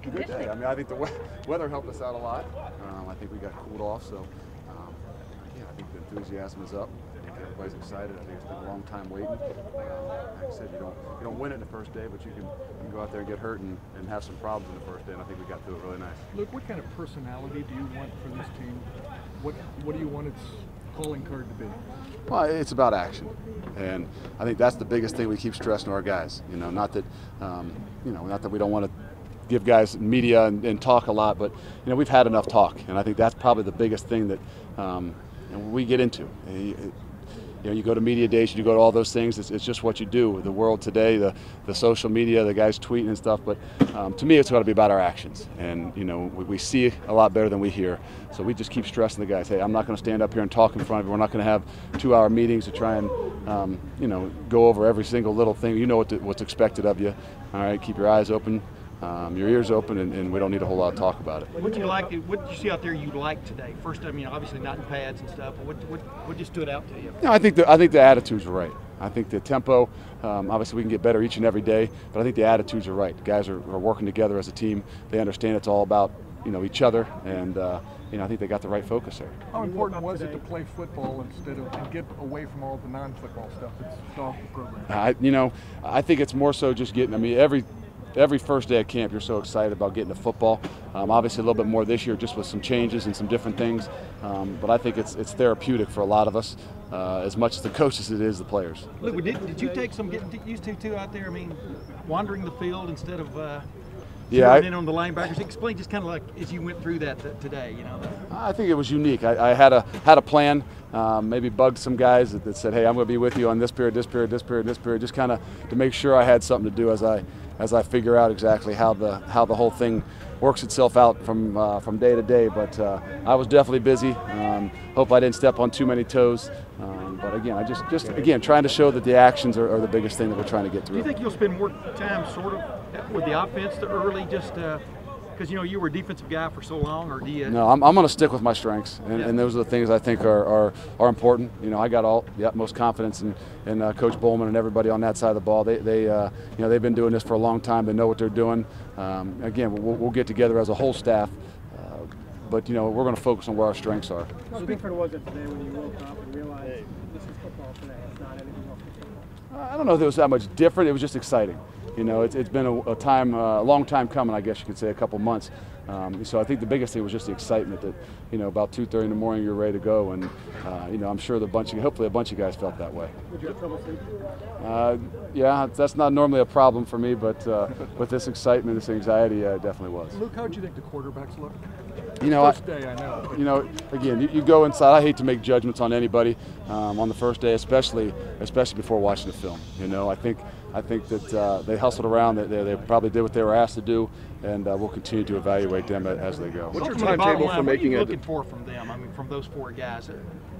Good day. I mean, I think the weather helped us out a lot. I think we got cooled off, so yeah, I think the enthusiasm is up. I think everybody's excited. I think it's been a long time waiting. Like I said, you don't win it the first day, but you can go out there and get hurt and have some problems in the first day. And I think we got through it really nice. Luke, what kind of personality do you want for this team? What do you want its calling card to be? Well, it's about action, and I think that's the biggest thing we keep stressing to our guys. Not that not that we don't want to give guys media and talk a lot, but we've had enough talk, and I think that's probably the biggest thing that we get into. You go to media days, you go to all those things. It's just what you do. The world today, the social media, the guys tweeting and stuff. But to me, it's got to be about our actions. And we see a lot better than we hear. So we just keep stressing the guys. Hey, I'm not going to stand up here and talk in front of you. We're not going to have 2-hour meetings to try and go over every single little thing. You know what's expected of you. All right, keep your eyes open. Your ears open, and we don't need a whole lot of talk about it. What did you see out there you liked today? First, I mean, obviously not in pads and stuff, but what just stood out to you? I think the attitudes are right. I think the tempo, obviously we can get better each and every day, but I think the attitudes are right. The guys are working together as a team. They understand it's all about each other, and I think they got the right focus there. How important was it to play football and get away from all the non-football stuff that's dogged the program? I think it's more so just getting. I mean, every first day at camp, you're so excited about getting to football. Obviously, a little bit more this year, just with some changes and some different things. But I think it's therapeutic for a lot of us, as much as the coaches it is the players. Luke, did you take some getting used to too out there? I mean, wandering the field instead of in on the linebackers. Explain just kind of like as you went through that today. I think it was unique. I had a plan. Maybe bugged some guys that said, "Hey, I'm going to be with you on this period, this period, this period, this period," just kind of to make sure I had something to do as I figure out exactly how the whole thing works itself out from day to day. But I was definitely busy. Hope I didn't step on too many toes. But again, I just again trying to show that the actions are the biggest thing that we're trying to get through. Do you think you'll spend more time sort of with the offense early, just because you were a defensive guy for so long, or do you? No, I'm going to stick with my strengths, and those are the things I think are important. I got the utmost confidence in Coach Bowman and everybody on that side of the ball. They've been doing this for a long time. They know what they're doing. Again, we'll get together as a whole staff, but we're going to focus on where our strengths are. How different was it today when you woke up and realized this is football today? It's not anything else to football? I don't know if it was that much different. It was just exciting. It's been a long time coming, I guess you could say, a couple months. So I think the biggest thing was just the excitement that, about 2:30 in the morning you're ready to go, and I'm sure hopefully a bunch of guys felt that way. Did you have trouble sleeping? Yeah, that's not normally a problem for me, but with this excitement, this anxiety, it definitely was. Luke, how did you think the quarterbacks looked? First day, I know. Again, you go inside. I hate to make judgments on anybody on the first day, especially before watching the film. I think that they hustled around. They probably did what they were asked to do, and we'll continue to evaluate them as they go. What's your timetable for making it? What are you looking for from them? I mean, from those 4 guys,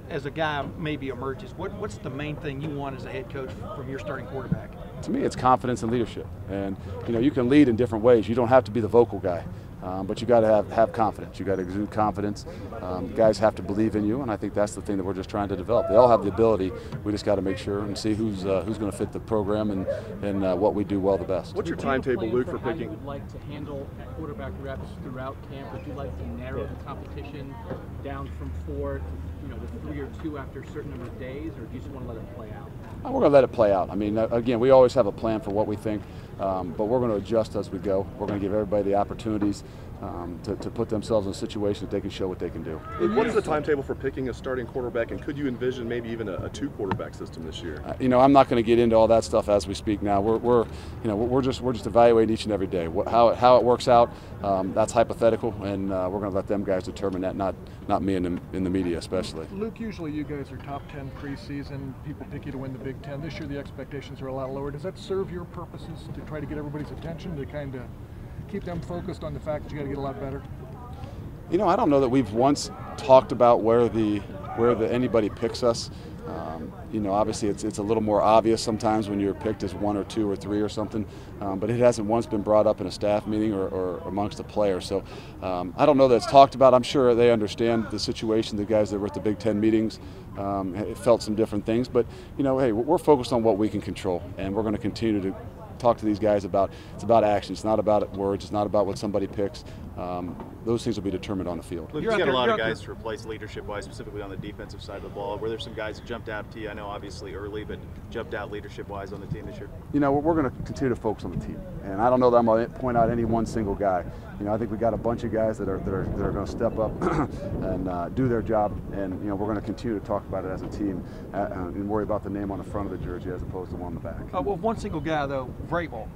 as a guy maybe emerges, what's the main thing you want as a head coach from your starting quarterback? To me, it's confidence and leadership, and you can lead in different ways. You don't have to be the vocal guy. But you got to have confidence. You got to exude confidence. Guys have to believe in you, and I think that's the thing that we're just trying to develop. They all have the ability. We just got to make sure and see who's going to fit the program and what we do well the best. What's your timetable, Luke, for picking? How you would like to handle quarterback reps throughout camp? Would you like to narrow the competition down from 4 to to 3 or 2 after a certain number of days, or do you just want to let it play out? We're going to let it play out. I mean, again, we always have a plan for what we think, but we're going to adjust as we go. We're going to give everybody the opportunities to put themselves in a situation that they can show what they can do. What is the timetable for picking a starting quarterback, and could you envision maybe even a 2-quarterback system this year? I'm not going to get into all that stuff as we speak now. We're just evaluating each and every day. How it works out, that's hypothetical, and we're going to let them guys determine that, not me in the media especially. Luke, usually you guys are top 10 preseason. People pick you to win the Big Ten. This year the expectations are a lot lower. Does that serve your purposes to try to get everybody's attention, to kind of keep them focused on the fact that you got to get a lot better? I don't know that we've once talked about where anybody picks us. Obviously it's a little more obvious sometimes when you're picked as 1 or 2 or 3 or something, but it hasn't once been brought up in a staff meeting or amongst the players. So I don't know that it's talked about. I'm sure they understand the situation. The guys that were at the Big Ten meetings felt some different things, but hey, we're focused on what we can control, and we're going to continue to talk to these guys about, it's about action. It's not about words. It's not about what somebody picks. Those things will be determined on the field. Look, you've got a lot of guys to replace leadership-wise, specifically on the defensive side of the ball. Were there some guys that jumped out to you? I know obviously early, but jumped out leadership-wise on the team this year? You know, we're going to continue to focus on the team, and I don't know that I'm going to point out any one single guy. You know, I think we got a bunch of guys that are going to step up and do their job, and you know, we're going to continue to talk about it as a team and worry about the name on the front of the jersey as opposed to one on the back. Well, one single guy though, Vrabel.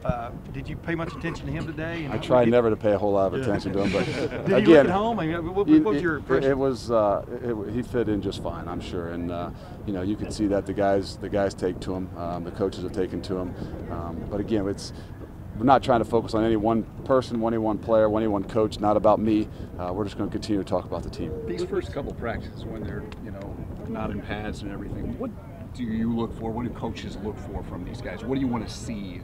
Did you pay much attention to him today? I try never to pay a whole lot of attention to him, but did again, you look at home? I mean, what was your impression? It was he fit in just fine, I'm sure, and you know, you could see that the guys take to him, the coaches have taken to him, but again, we're not trying to focus on any one person, any one player, any one coach. Not about me. We're just going to continue to talk about the team. These first couple practices, when they're not in pads and everything, what do you look for? What do coaches look for from these guys? What do you want to see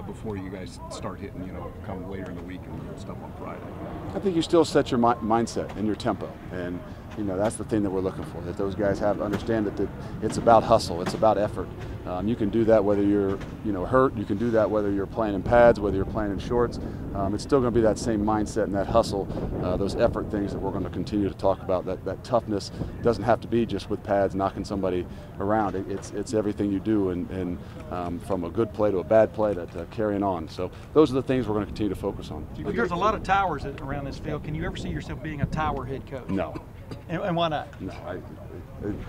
before you guys start hitting, come later in the week and stuff on Friday? I think you still set your mindset and your tempo, and that's the thing that we're looking for. That those guys understand that it's about hustle, it's about effort. You can do that whether you're hurt. You can do that whether you're playing in pads, whether you're playing in shorts. It's still going to be that same mindset and that hustle, those effort things that we're going to continue to talk about. That toughness doesn't have to be just with pads knocking somebody around. It's everything you do, and from a good play to a bad play to carrying on. So those are the things we're going to continue to focus on. Well, there's a lot of towers around this field. Can you ever see yourself being a tower head coach? No. And why not? No,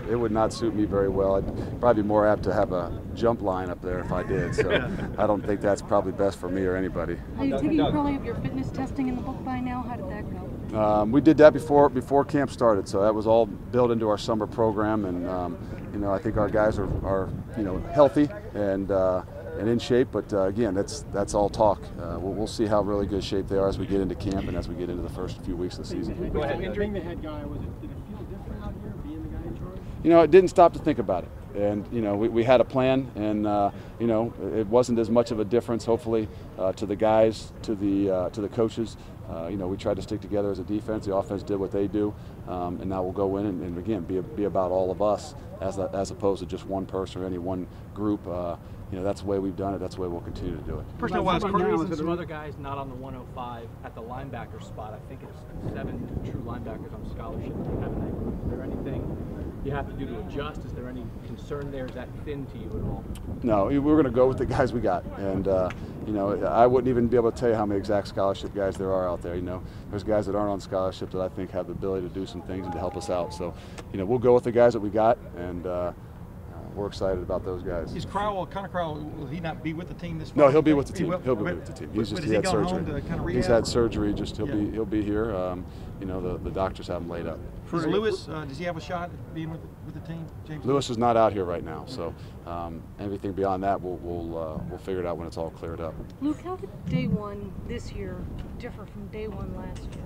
it would not suit me very well. I'd probably be more apt to have a jump line up there if I did. So I don't think that's probably best for me or anybody. Are you taking probably of your fitness testing in the book by now? How did that go? We did that before camp started, so that was all built into our summer program, and I think our guys are healthy and in shape. But again, that's all talk. We'll see how really good shape they are as we get into camp and as we get into the first few weeks of the season. Go ahead. Being the head guy, did it feel different out here, being the guy in charge? It didn't stop to think about it. And we had a plan, and it wasn't as much of a difference, hopefully, to the guys, to the coaches. We tried to stick together as a defense. The offense did what they do, and now we'll go in and again be about all of us as opposed to just one person or any one group. That's the way we've done it. That's the way we'll continue to do it. Some other guys not on the 105 at the linebacker spot. I think it's 7 true linebackers on scholarship that have in that group. Is there anything you have to do to adjust? Is there any concern there? Is that thin to you at all? No, we're going to go with the guys we got, and I wouldn't even be able to tell you how many exact scholarship guys there are out there. There's guys that aren't on scholarship that I think have the ability to do some things and to help us out. So, we'll go with the guys that we got, and we're excited about those guys. Is Connor Crowell, will he not be with the team this fall? No, he'll be with the team. He'll be with the team. He had surgery. He's had surgery. He'll be here. The doctors have him laid up. Is Lewis, does he have a shot at being with the team? James Lewis is not out here right now, so everything beyond that we'll figure it out when it's all cleared up. Luke, how did day one this year differ from day one last year?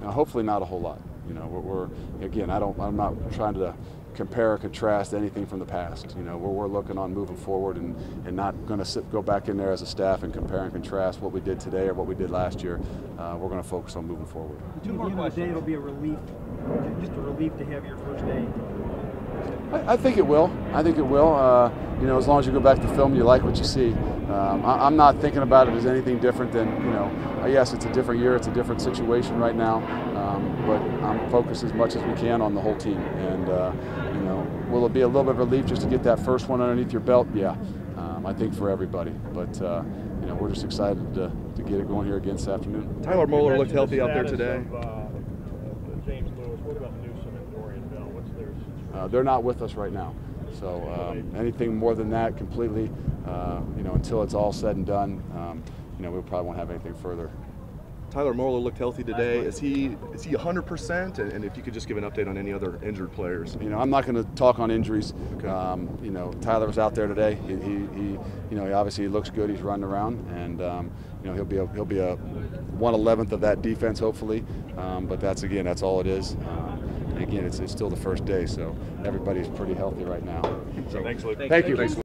Now, hopefully not a whole lot. We're again, I'm not trying to compare or contrast anything from the past. We're looking on moving forward and not going to go back in there as a staff and compare and contrast what we did today or what we did last year. We're going to focus on moving forward. At the end of the day, it'll be a relief, just a relief to have your first day. I think it will. As long as you go back to film and you like what you see. I'm not thinking about it as anything different than, yes, it's a different year, it's a different situation right now, but I'm focused as much as we can on the whole team. And, will it be a little bit of relief just to get that first one underneath your belt? Yeah, I think for everybody. But, we're just excited to get it going here again this afternoon. Tyler Moeller looked healthy out there today. James Lewis, what about Newsom and Dorian Bell? What's their situation? They're not with us right now. So anything more than that completely, until it's all said and done, we probably won't have anything further. Tyler Moeller looked healthy today. Is he 100%? And if you could just give an update on any other injured players. I'm not going to talk on injuries. Okay. Tyler was out there today. He obviously looks good. He's running around, and he'll be a 1/11th of that defense hopefully. But that's all it is. Again, it's still the first day, so everybody's pretty healthy right now. So thanks, Luke. Thank you.